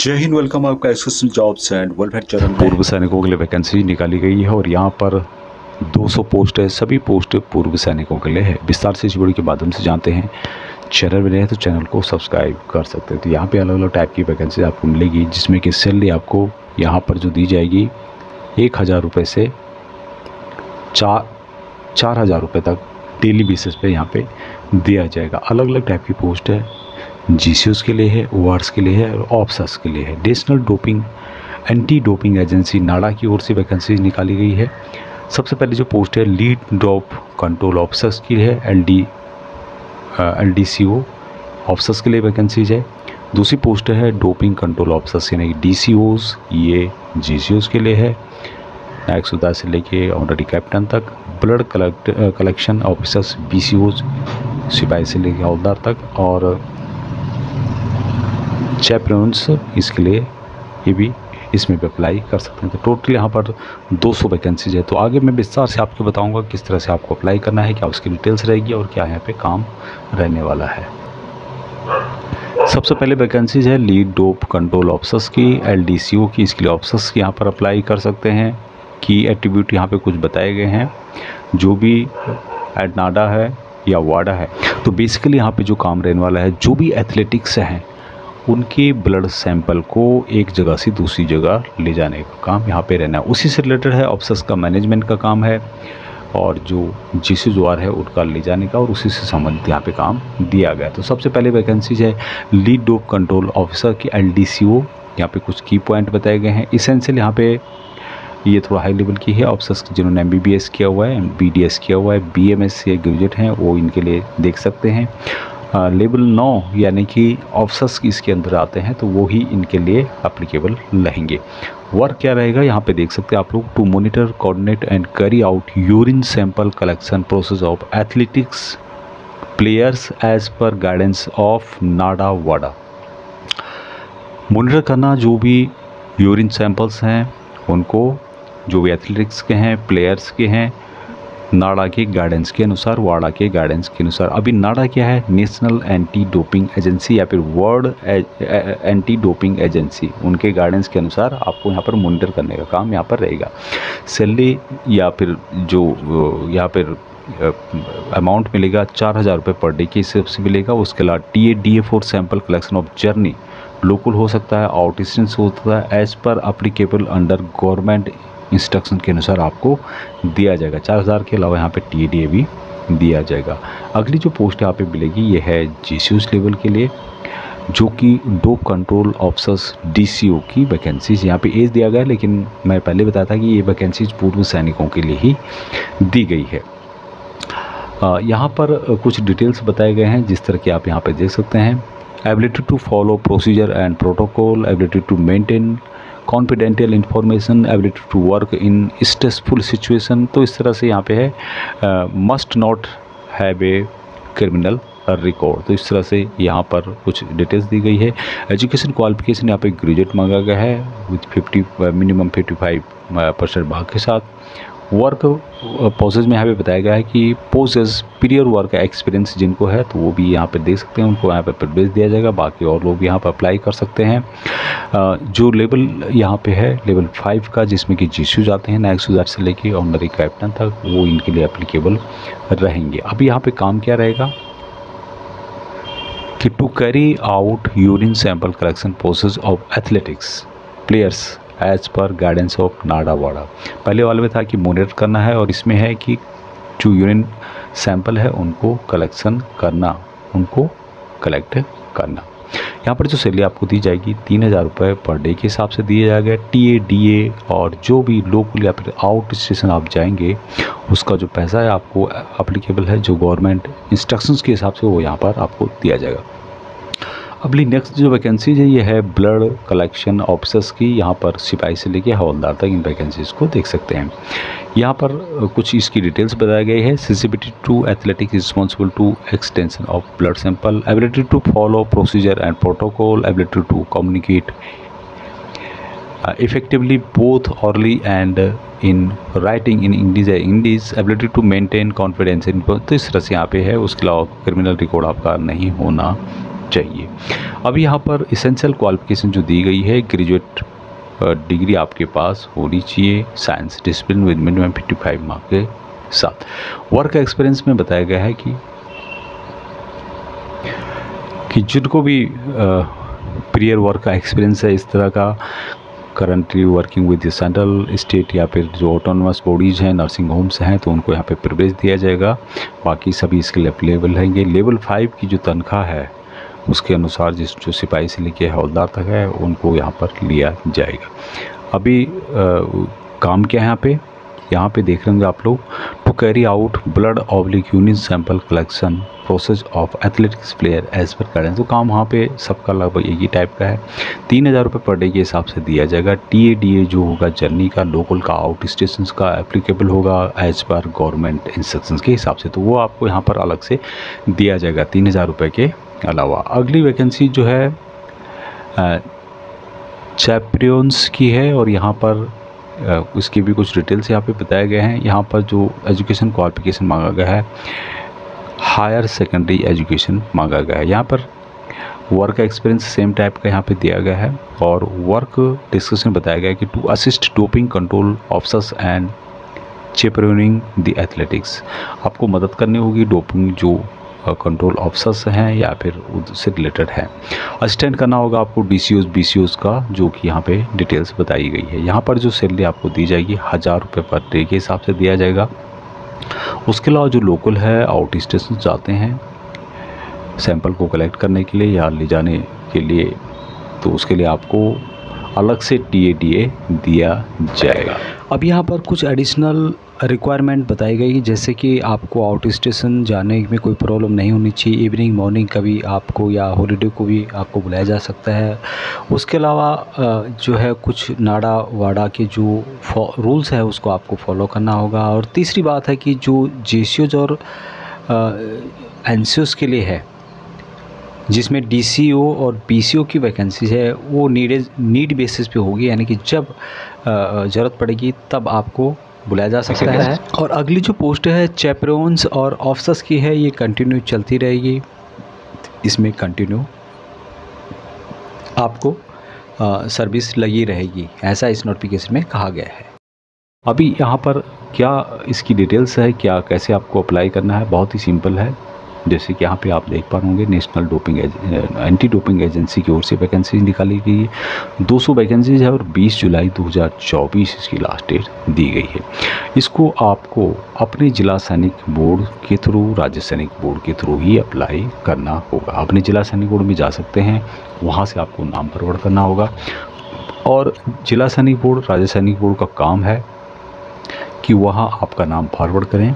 जय हिंद। वेलकम आपका association jobs and welfare channel में। पूर्व सैनिकों के लिए वैकेंसी निकाली गई है और यहाँ पर 200 पोस्ट है। सभी पोस्ट पूर्व सैनिकों के लिए है। विस्तार से इस वीडियो के माध्यम से जानते हैं। चैनल में नए तो चैनल को सब्सक्राइब कर सकते हैं। तो यहाँ पे अलग अलग टाइप की वैकेंसी आपको मिलेगी, जिसमें कि सैलरी आपको यहाँ पर जो दी जाएगी 1000 रुपये से 4000 रुपये तक डेली बेसिस पे यहाँ पे दिया जाएगा। अलग अलग टाइप की पोस्ट है। जीसीओस के लिए है, ओआरएस के लिए है और ऑफिसर्स के लिए है। National doping anti doping agency NADA की ओर से वैकेंसी निकाली गई है। सबसे पहले जो पोस्ट है लीड डोप कंट्रोल ऑफिसर्स की है, LDCO ऑफिसर्स के लिए वैकेंसीज है। दूसरी पोस्ट है डोपिंग कंट्रोल ऑफिसर्स यानी कि DCOs, ये GCOs के लिए है। नायक सुधार से लेके ऑनरी कैप्टन तक। ब्लड कलेक्शन ऑफिसर्स BCOs, सिपाही से लेके हवलदार तक। और चैपरन्स, इसके लिए ये भी इसमें भी अप्लाई कर सकते हैं। तो टोटल यहाँ पर 200 वैकेंसीज है। तो आगे मैं विस्तार से आपको बताऊंगा किस तरह से आपको अप्लाई करना है, क्या उसकी डिटेल्स रहेगी और क्या यहाँ पे काम रहने वाला है। सबसे पहले वैकेंसीज है लीड डोप कंट्रोल ऑफिसर्स की, LDCO की। इसके लिए ऑफिसर्स की यहाँ पर अप्लाई कर सकते हैं। की एट्रीब्यूट यहाँ पे कुछ बताए गए हैं, जो भी एट नाडा है या वाडा है। तो बेसिकली यहाँ पे जो काम रहने वाला है, जो भी एथलेटिक्स हैं उनके ब्लड सैंपल को एक जगह से दूसरी जगह ले जाने का काम यहाँ पे रहना है। उसी से रिलेटेड है। ऑफिसर्स का मैनेजमेंट का काम है और जो GCOs है उनका ले जाने का, और उसी से संबंधित यहाँ पे काम दिया गया। तो सबसे पहले वैकेंसीज है लीड डोप कंट्रोल ऑफिसर की, LDCO। यहाँ पे कुछ की पॉइंट बताए गए हैं। इसेंशियल यहाँ पे ये थोड़ा हाई लेवल की है। ऑफिसर्स जिन्होंने MBBS किया हुआ है, BDS किया हुआ है, BMS या ग्रेजुएट हैं, वो इनके लिए देख सकते हैं। लेवल 9 यानी कि ऑफिसर्स इसके अंदर आते हैं, तो वो ही इनके लिए एप्लीकेबल रहेंगे। वर्क क्या रहेगा यहाँ पे देख सकते हैं आप लोग। To monitor, coordinate and carry out urine sample collection process of athletics players as पर गाइडेंस ऑफ नाडा वाडा। मॉनिटर करना जो भी यूरिन सैंपल्स हैं उनको, जो भी एथलेटिक्स के हैं, प्लेयर्स के हैं, नाडा के गाइडेंस के अनुसार, वाडा के गाइडेंस के अनुसार। अभी नाडा क्या है? नेशनल एंटी डोपिंग एजेंसी या फिर वर्ल्ड एंटी डोपिंग एजेंसी, उनके गाइडेंस के अनुसार आपको यहाँ पर मॉनिटर करने का काम यहाँ पर रहेगा। सैलरी या फिर जो यहाँ पर अमाउंट मिलेगा 4000 रुपये पर डे के हिसाब से मिलेगा। उसके अलावा DA for sample collection of journey, local हो सकता है, आउट डिस्टेंस हो सकता है, as per applicable under government instruction के अनुसार आपको दिया जाएगा। 4000 के अलावा यहाँ पे TDA भी दिया जाएगा। अगली जो पोस्ट यहाँ पे मिलेगी ये है GCOs लेवल के लिए, जो कि डोप कंट्रोल ऑफिसर्स DCO की वैकेंसीज। यहाँ पे एज दिया गया है, लेकिन मैं पहले बताया था कि ये वैकेंसीज पूर्व सैनिकों के लिए ही दी गई है। यहाँ पर कुछ डिटेल्स बताए गए हैं, जिस तरह के आप यहाँ पे देख सकते हैं। Ability to follow procedure and protocol, ability to maintain confidential information, ability to work in stressful situation. तो इस तरह से यहाँ पे है must not have a criminal record. तो इस तरह से यहाँ पर कुछ डिटेल्स दी गई है। एजुकेशन क्वालिफिकेशन यहाँ पे ग्रेजुएट मांगा गया है विथ मिनिमम 55% भाग के साथ। वर्क पोजेज में यहाँ पे बताया गया है कि पोजेज पीरियड वर्क एक्सपीरियंस जिनको है, तो वो भी यहाँ पे देख सकते हैं, उनको यहाँ पे प्रिविलेज दिया जाएगा। बाकी और लोग यहाँ पर अप्लाई कर सकते हैं। जो लेवल यहाँ पे है लेवल 5 का, जिसमें कि GCOs जाते हैं, नायक सुधार से लेके ऑनरी कैप्टन तक, वो इनके लिए एप्लीकेबल रहेंगे। अभी यहाँ पे काम क्या रहेगा कि to carry out urine sample collection process of athletics players as पर गाइडेंस ऑफ नाडा वाडा। पहले वाले में था कि मॉनिटर करना है, और इसमें है कि जो यूरिन सैंपल है उनको कलेक्शन करना, उनको कलेक्ट करना। यहाँ पर जो सैलरी आपको दी जाएगी 3000 रुपये पर डे के हिसाब से दिया जाएगा। DA और जो भी लोकल या फिर आउट स्टेशन आप जाएंगे, उसका जो पैसा है आपको एप्लीकेबल है, जो गवर्नमेंट इंस्ट्रक्शंस के हिसाब से वो यहाँ पर आपको दिया जाएगा। अगली नेक्स्ट जो वैकेंसीज है ये है ब्लड कलेक्शन ऑफिसर्स की। यहाँ पर सिपाही से लेके हवलदार तक इन वैकेंसीज को देख सकते हैं। यहाँ पर कुछ इसकी डिटेल्स बताई गई है। Sensitivity to athletics responsible to extension of blood sample, ability to follow procedure and protocol, ability to communicate effectively both orally and in writing in English, ability to maintain confidence in. तो इस तरह से यहाँ पे है। उसके अलावा criminal record आपका नहीं होना चाहिए। अब यहाँ पर इसेंशियल क्वालिफिकेशन जो दी गई है, ग्रेजुएट डिग्री आपके पास होनी चाहिए science discipline with minimum 55 mark के साथ। वर्क एक्सपीरियंस में बताया गया है कि जिनको भी प्रियर वर्क का एक्सपीरियंस है इस तरह का, currently working with central state या फिर जो ऑटोनमस बॉडीज़ हैं, नर्सिंग होम्स हैं, तो उनको यहाँ पे प्रिविलेज दिया जाएगा। बाकी सभी इसके अवेलेबल रहेंगे। लेवल 5 की जो तनख्वाह है उसके अनुसार जो सिपाही से लेके हवलदार तक है उनको यहाँ पर लिया जाएगा। अभी काम क्या है यहाँ पे देख रहे होंगे आप लोग, to carry out blood oblique urine sample collection process of athletics player as पर गाइडेंस। तो काम वहाँ पे सबका लगभग एक ही टाइप का है। 3000 रुपये पर डे के हिसाब से दिया जाएगा। TADA जो होगा जर्नी का, लोकल का, आउट स्टेशन का एप्लीकेबल होगा एज पर गवर्नमेंट इंस्ट्रक्शंस के हिसाब से, तो वो आपको यहाँ पर अलग से दिया जाएगा 3000 रुपये के अलावा। अगली वैकेंसी जो है चैपरियंस की है और यहाँ पर उसकी भी कुछ डिटेल्स यहाँ पे बताए गए हैं। यहाँ पर जो एजुकेशन क्वालिफिकेशन मांगा गया है, हायर सेकेंडरी एजुकेशन मांगा गया है। यहाँ पर वर्क एक्सपीरियंस सेम टाइप का यहाँ पे दिया गया है और वर्क डिस्कशन बताया गया है कि to assist doping control officers and chaperoning the athletics. आपको मदद करनी होगी डोपिंग जो कंट्रोल ऑफिसर्स हैं या फिर उससे रिलेटेड है। असिस्टेंट करना होगा आपको DCOs BCOs का, जो कि यहाँ पे डिटेल्स बताई गई है। यहाँ पर जो सैलरी आपको दी जाएगी 1000 रुपये पर डे के हिसाब से दिया जाएगा। उसके अलावा जो लोकल है, आउट स्टेशन जाते हैं सैंपल को कलेक्ट करने के लिए या ले जाने के लिए, तो उसके लिए आपको अलग से TADA दिया जाएगा। अब यहाँ पर कुछ एडिशनल रिक्वायरमेंट बताई गई, जैसे कि आपको आउट स्टेशन जाने में कोई प्रॉब्लम नहीं होनी चाहिए। इवनिंग मॉर्निंग कभी आपको या हॉलीडे को भी आपको बुलाया जा सकता है। उसके अलावा जो है कुछ नाडा वाडा के जो रूल्स है उसको आपको फॉलो करना होगा। और तीसरी बात है कि जो JCOs और NCOs के लिए है, जिसमें DCO और PCO की वैकेंसी है, वो नीड बेसिस पे होगी, यानी कि जब ज़रूरत पड़ेगी तब आपको बुलाया जा सकता है। और अगली जो पोस्ट है चैपरियंस और ऑफिसर्स की है, ये कंटिन्यू चलती रहेगी। इसमें कंटिन्यू आपको सर्विस लगी रहेगी, ऐसा इस नोटिफिकेशन में कहा गया है। अभी यहाँ पर क्या इसकी डिटेल्स है, क्या कैसे आपको अप्लाई करना है, बहुत ही सिंपल है। जैसे कि यहाँ पे आप देख पा रहे होंगे, national doping anti doping agency की ओर से वैकेंसी निकाली गई है। 200 वैकेंसीज है और 20 जुलाई 2024 इसकी लास्ट डेट दी गई है। इसको आपको अपने जिला सैनिक बोर्ड के थ्रू, राज्य सैनिक बोर्ड के थ्रू ही अप्लाई करना होगा। अपने जिला सैनिक बोर्ड में जा सकते हैं, वहाँ से आपको नाम फॉरवर्ड करना होगा। और जिला सैनिक बोर्ड, राज्य सैनिक बोर्ड का काम है कि वहाँ आपका नाम फॉरवर्ड करें।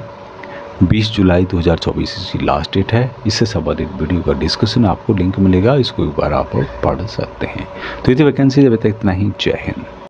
20 जुलाई 2024 की लास्ट डेट है। इससे संबंधित वीडियो का डिस्कशन आपको लिंक मिलेगा, इसको एक बार आप पढ़ सकते हैं। तो ये वैकेंसी अभी तक इतना ही। जय हिंद।